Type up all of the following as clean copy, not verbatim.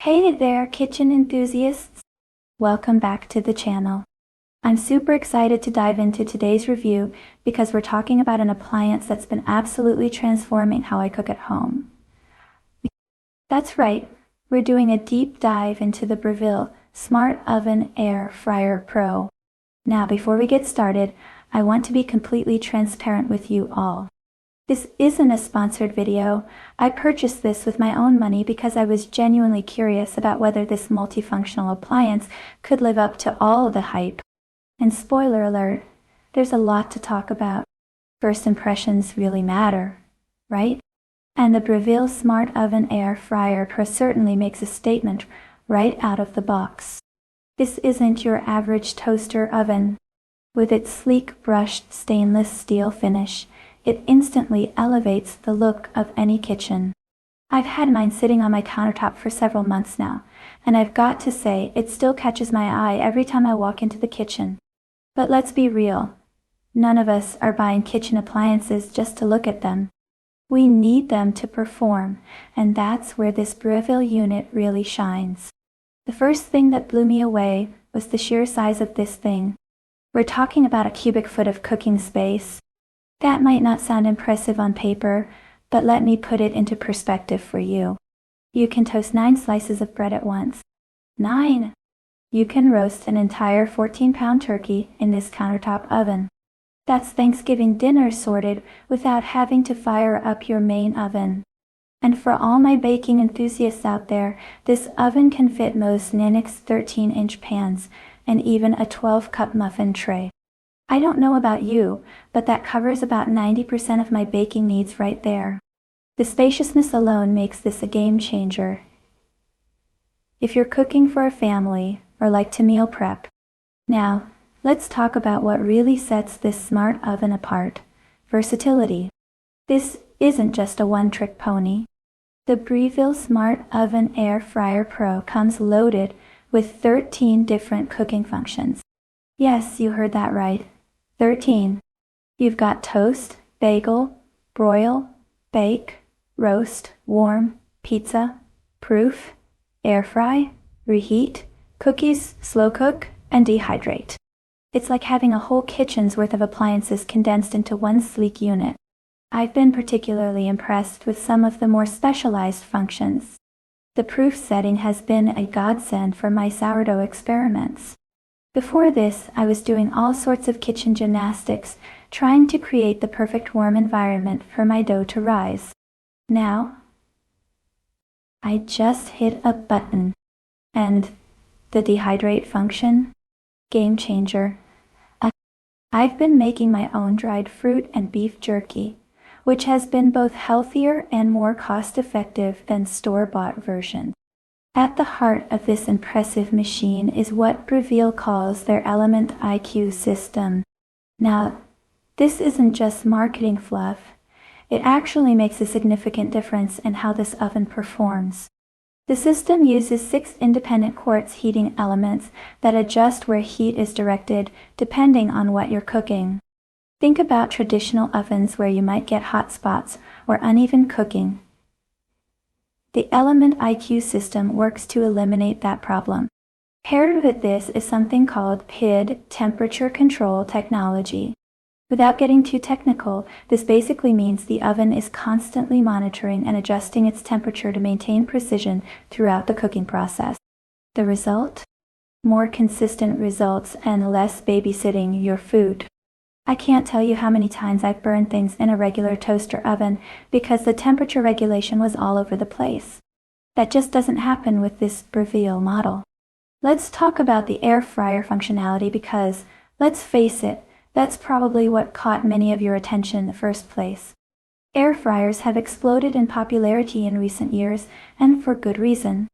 Hey there, kitchen enthusiasts! Welcome back to the channel. I'm super excited to dive into today's review because we're talking about an appliance that's been absolutely transforming how I cook at home. That's right, we're doing a deep dive into the Breville Smart Oven Air Fryer Pro. Now, before we get started, I want to be completely transparent with you all. This isn't a sponsored video. I purchased this with my own money because I was genuinely curious about whether this multifunctional appliance could live up to all the hype. And spoiler alert, there's a lot to talk about. First impressions really matter, right? And the Breville Smart Oven Air Fryer Pro certainly makes a statement right out of the box. This isn't your average toaster oven. With its sleek brushed stainless steel finish, it instantly elevates the look of any kitchen. I've had mine sitting on my countertop for several months now, and I've got to say it still catches my eye every time I walk into the kitchen. But let's be real, none of us are buying kitchen appliances just to look at them. We need them to perform, and that's where this Breville unit really shines. The first thing that blew me away was the sheer size of this thing. We're talking about a cubic foot of cooking space. That might not sound impressive on paper, but let me put it into perspective for you. You can toast 9 slices of bread at once. 9! You can roast an entire 14-pound turkey in this countertop oven. That's Thanksgiving dinner sorted without having to fire up your main oven. And for all my baking enthusiasts out there, this oven can fit most Ninix 13-inch pans and even a 12-cup muffin tray. I don't know about you, but that covers about 90% of my baking needs right there. The spaciousness alone makes this a game changer. If you're cooking for a family or like to meal prep. Now, let's talk about what really sets this smart oven apart: versatility. This isn't just a one-trick pony. The Breville Smart Oven Air Fryer Pro comes loaded with 13 different cooking functions. Yes, you heard that right. 13. You've got toast, bagel, broil, bake, roast, warm, pizza, proof, air fry, reheat, cookies, slow cook, and dehydrate. It's like having a whole kitchen's worth of appliances condensed into one sleek unit. I've been particularly impressed with some of the more specialized functions. The proof setting has been a godsend for my sourdough experiments. Before this, I was doing all sorts of kitchen gymnastics, trying to create the perfect warm environment for my dough to rise. Now, I just hit a button, and the dehydrate function? Game changer. I've been making my own dried fruit and beef jerky, which has been both healthier and more cost-effective than store-bought versions. At the heart of this impressive machine is what Breville calls their Element IQ system. Now, this isn't just marketing fluff. It actually makes a significant difference in how this oven performs. The system uses 6 independent quartz heating elements that adjust where heat is directed depending on what you're cooking. Think about traditional ovens where you might get hot spots or uneven cooking. The Element IQ system works to eliminate that problem. Paired with this is something called PID, temperature control technology. Without getting too technical, this basically means the oven is constantly monitoring and adjusting its temperature to maintain precision throughout the cooking process. The result? More consistent results and less babysitting your food. I can't tell you how many times I've burned things in a regular toaster oven because the temperature regulation was all over the place. That just doesn't happen with this Breville model. Let's talk about the air fryer functionality because, let's face it, that's probably what caught many of your attention in the first place. Air fryers have exploded in popularity in recent years, and for good reason.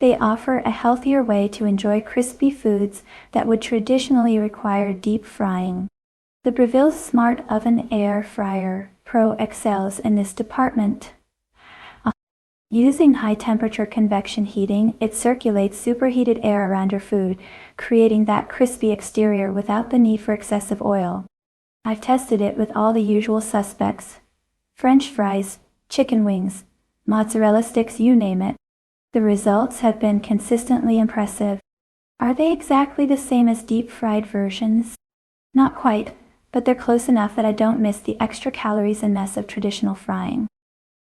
They offer a healthier way to enjoy crispy foods that would traditionally require deep frying. The Breville Smart Oven Air Fryer Pro excels in this department. Using high-temperature convection heating, it circulates superheated air around your food, creating that crispy exterior without the need for excessive oil. I've tested it with all the usual suspects: French fries, chicken wings, mozzarella sticks, you name it. The results have been consistently impressive. Are they exactly the same as deep-fried versions? Not quite, but they're close enough that I don't miss the extra calories and mess of traditional frying.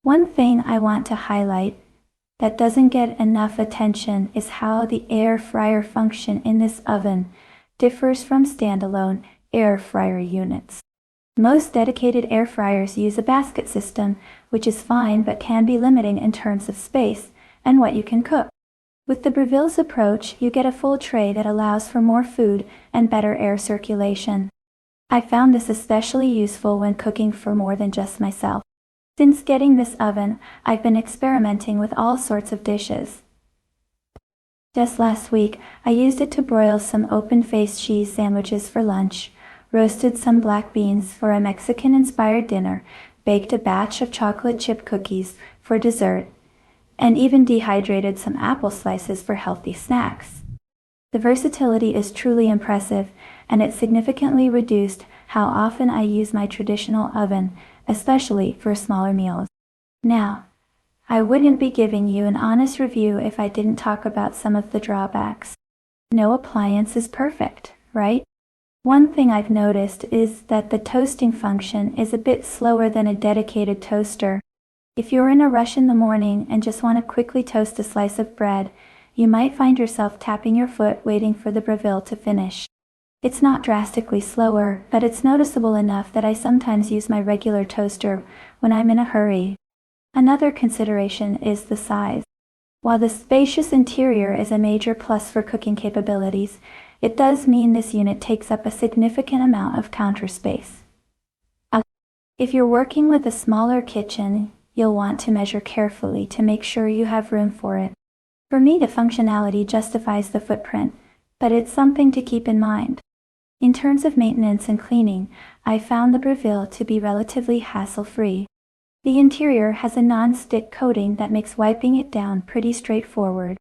One thing I want to highlight that doesn't get enough attention is how the air fryer function in this oven differs from standalone air fryer units. Most dedicated air fryers use a basket system, which is fine but can be limiting in terms of space and what you can cook. With the Breville's approach, you get a full tray that allows for more food and better air circulation. I found this especially useful when cooking for more than just myself. Since getting this oven, I've been experimenting with all sorts of dishes. Just last week, I used it to broil some open-faced cheese sandwiches for lunch, roasted some black beans for a Mexican-inspired dinner, baked a batch of chocolate chip cookies for dessert, and even dehydrated some apple slices for healthy snacks. The versatility is truly impressive, and it significantly reduced how often I use my traditional oven, especially for smaller meals. Now, I wouldn't be giving you an honest review if I didn't talk about some of the drawbacks. No appliance is perfect, right? One thing I've noticed is that the toasting function is a bit slower than a dedicated toaster. If you're in a rush in the morning and just want to quickly toast a slice of bread, you might find yourself tapping your foot waiting for the Breville to finish. It's not drastically slower, but it's noticeable enough that I sometimes use my regular toaster when I'm in a hurry. Another consideration is the size. While the spacious interior is a major plus for cooking capabilities, it does mean this unit takes up a significant amount of counter space. If you're working with a smaller kitchen, you'll want to measure carefully to make sure you have room for it. For me, the functionality justifies the footprint, but it's something to keep in mind. In terms of maintenance and cleaning, I found the Breville to be relatively hassle-free. The interior has a non-stick coating that makes wiping it down pretty straightforward.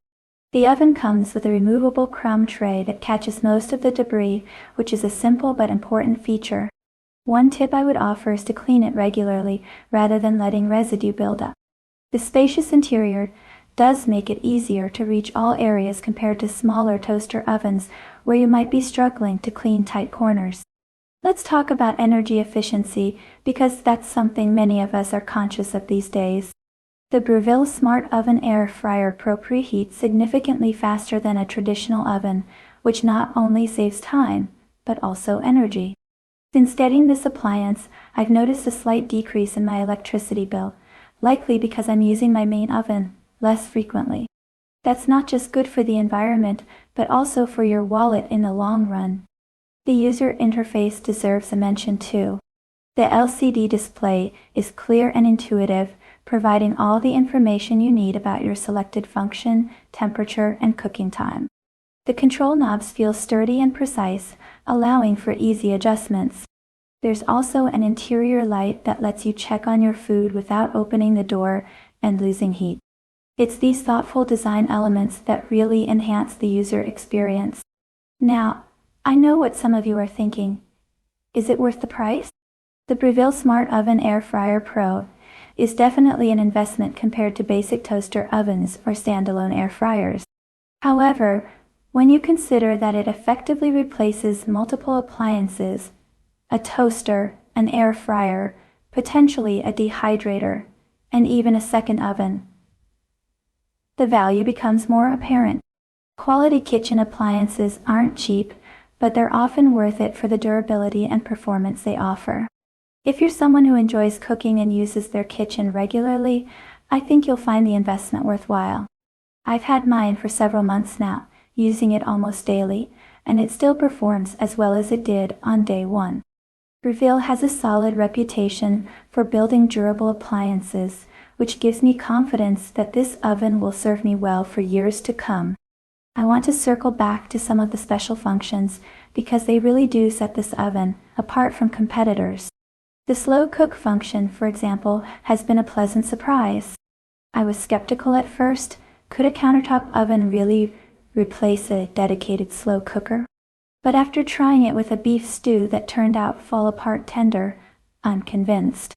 The oven comes with a removable crumb tray that catches most of the debris, which is a simple but important feature. One tip I would offer is to clean it regularly rather than letting residue build up. The spacious interior does make it easier to reach all areas compared to smaller toaster ovens where you might be struggling to clean tight corners. Let's talk about energy efficiency because that's something many of us are conscious of these days. The Breville Smart Oven Air Fryer Pro preheats significantly faster than a traditional oven, which not only saves time, but also energy. Since getting this appliance, I've noticed a slight decrease in my electricity bill, likely because I'm using my main oven less frequently. That's not just good for the environment, but also for your wallet in the long run. The user interface deserves a mention too. The LCD display is clear and intuitive, providing all the information you need about your selected function, temperature, and cooking time. The control knobs feel sturdy and precise, allowing for easy adjustments. There's also an interior light that lets you check on your food without opening the door and losing heat. It's these thoughtful design elements that really enhance the user experience. Now, I know what some of you are thinking. Is it worth the price? The Breville Smart Oven Air Fryer Pro is definitely an investment compared to basic toaster ovens or standalone air fryers. However, when you consider that it effectively replaces multiple appliances, a toaster, an air fryer, potentially a dehydrator, and even a second oven, the value becomes more apparent. Quality kitchen appliances aren't cheap, but they're often worth it for the durability and performance they offer. If you're someone who enjoys cooking and uses their kitchen regularly, I think you'll find the investment worthwhile. I've had mine for several months now, using it almost daily, and it still performs as well as it did on day one. Breville has a solid reputation for building durable appliances, which gives me confidence that this oven will serve me well for years to come. I want to circle back to some of the special functions because they really do set this oven apart from competitors. The slow cook function, for example, has been a pleasant surprise. I was skeptical at first. Could a countertop oven really replace a dedicated slow cooker? But after trying it with a beef stew that turned out fall apart tender, I'm convinced.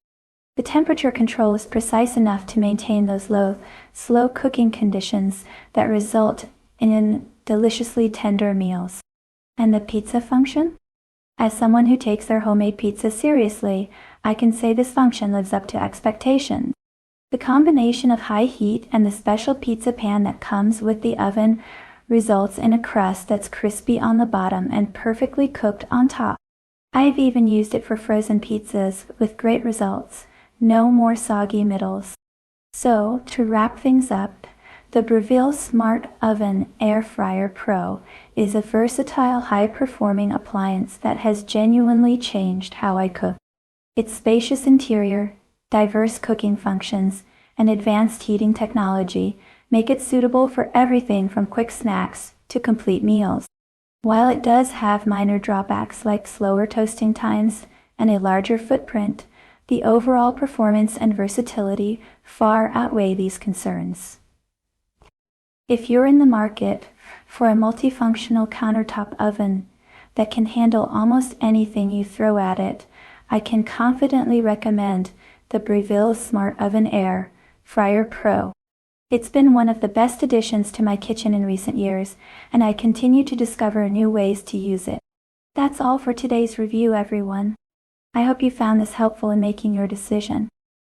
The temperature control is precise enough to maintain those low, slow cooking conditions that result in deliciously tender meals. And the pizza function? As someone who takes their homemade pizza seriously, I can say this function lives up to expectations. The combination of high heat and the special pizza pan that comes with the oven results in a crust that's crispy on the bottom and perfectly cooked on top. I've even used it for frozen pizzas with great results. No more soggy middles. So, to wrap things up, the Breville Smart Oven Air Fryer Pro is a versatile, high-performing appliance that has genuinely changed how I cook. Its spacious interior, diverse cooking functions, and advanced heating technology make it suitable for everything from quick snacks to complete meals. While it does have minor drawbacks like slower toasting times and a larger footprint, the overall performance and versatility far outweigh these concerns. If you're in the market for a multifunctional countertop oven that can handle almost anything you throw at it, I can confidently recommend the Breville Smart Oven Air Fryer Pro. It's been one of the best additions to my kitchen in recent years, and I continue to discover new ways to use it. That's all for today's review, everyone. I hope you found this helpful in making your decision.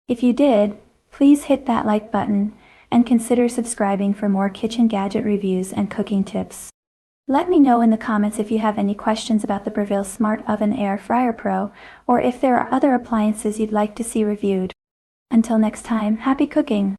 If you did, please hit that like button and consider subscribing for more kitchen gadget reviews and cooking tips. Let me know in the comments if you have any questions about the Breville Smart Oven Air Fryer Pro, or if there are other appliances you'd like to see reviewed. Until next time, happy cooking!